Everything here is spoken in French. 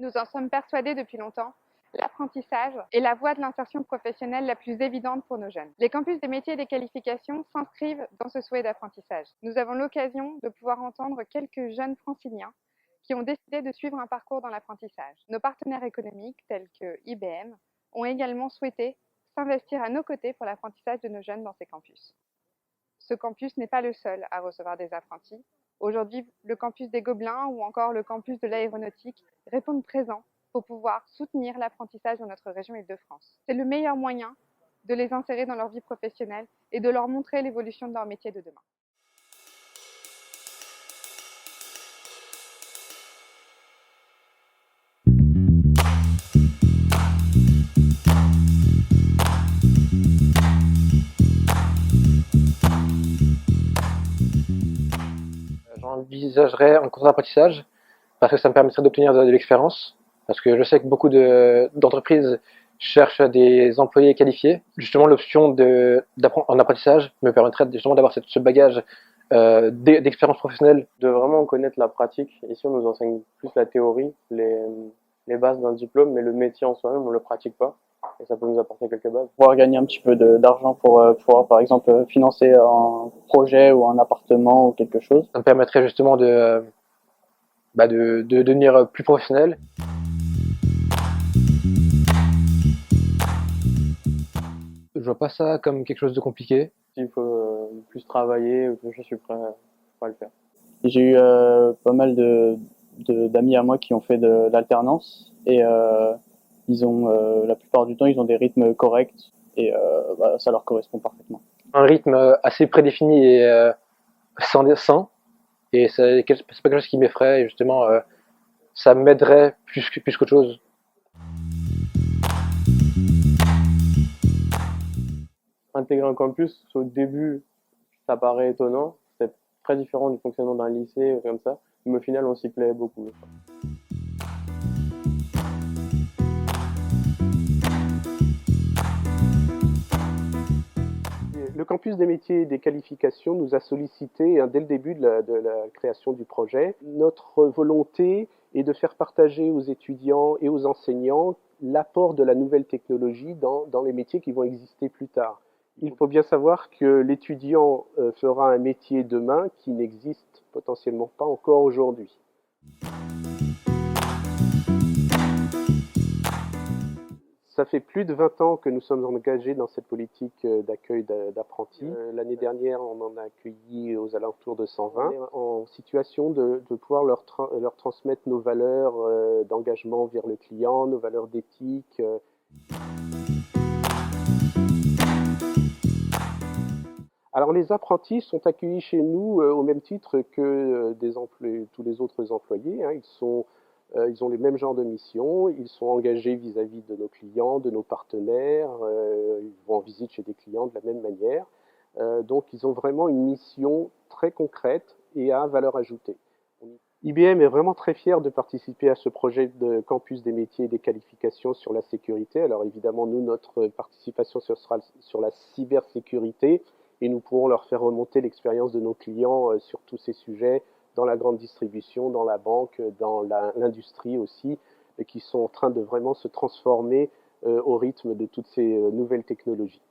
Nous en sommes persuadés depuis longtemps, l'apprentissage est la voie de l'insertion professionnelle la plus évidente pour nos jeunes. Les campus des métiers et des qualifications s'inscrivent dans ce souhait d'apprentissage. Nous avons l'occasion de pouvoir entendre quelques jeunes franciliens qui ont décidé de suivre un parcours dans l'apprentissage. Nos partenaires économiques, tels que IBM, ont également souhaité s'investir à nos côtés pour l'apprentissage de nos jeunes dans ces campus. Ce campus n'est pas le seul à recevoir des apprentis. Aujourd'hui, le campus des Gobelins ou encore le campus de l'aéronautique répondent présents pour pouvoir soutenir l'apprentissage dans notre région Île-de-France. C'est le meilleur moyen de les insérer dans leur vie professionnelle et de leur montrer l'évolution de leur métier de demain. J'envisagerais un contrat d'apprentissage parce que ça me permettrait d'obtenir de l'expérience. Parce que je sais que beaucoup d'entreprises cherchent des employés qualifiés. Justement, l'option en apprentissage me permettrait justement d'avoir ce bagage d'expérience professionnelle. De vraiment connaître la pratique. Ici, on nous enseigne plus la théorie, les bases d'un diplôme, mais le métier en soi-même, on le pratique pas. Et ça peut nous apporter quelques bases. Pouvoir gagner un petit peu d'argent pour pouvoir, par exemple, financer un projet ou un appartement ou quelque chose. Ça me permettrait justement de devenir plus professionnel. Je vois pas ça comme quelque chose de compliqué. S'il faut plus travailler, je suis prêt à le faire. J'ai eu pas mal d'amis à moi qui ont fait de l'alternance et ils ont la plupart du temps ils ont des rythmes corrects et ça leur correspond parfaitement. Un rythme assez prédéfini et sans et c'est pas quelque chose qui m'effraie et justement ça m'aiderait plus qu'autre chose. Intégrer un campus, au début, ça paraît étonnant. C'est très différent du fonctionnement d'un lycée comme ça, mais au final, on s'y plaît beaucoup. Le campus des métiers et des qualifications nous a sollicité dès le début de la création du projet. Notre volonté est de faire partager aux étudiants et aux enseignants l'apport de la nouvelle technologie dans les métiers qui vont exister plus tard. Il faut bien savoir que l'étudiant fera un métier demain qui n'existe potentiellement pas encore aujourd'hui. Ça fait plus de 20 ans que nous sommes engagés dans cette politique d'accueil d'apprentis. L'année dernière, on en a accueilli aux alentours de 120. On est en situation de pouvoir leur transmettre nos valeurs d'engagement vers le client, nos valeurs d'éthique. Alors les apprentis sont accueillis chez nous au même titre que tous les autres employés. Ils ont les mêmes genres de missions, ils sont engagés vis-à-vis de nos clients, de nos partenaires, ils vont en visite chez des clients de la même manière. Donc ils ont vraiment une mission très concrète et à valeur ajoutée. IBM est vraiment très fier de participer à ce projet de campus des métiers et des qualifications sur la sécurité. Alors évidemment, nous, notre participation sera sur la cybersécurité et nous pourrons leur faire remonter l'expérience de nos clients sur tous ces sujets, dans la grande distribution, dans la banque, dans l'industrie aussi, qui sont en train de vraiment se transformer au rythme de toutes ces nouvelles technologies.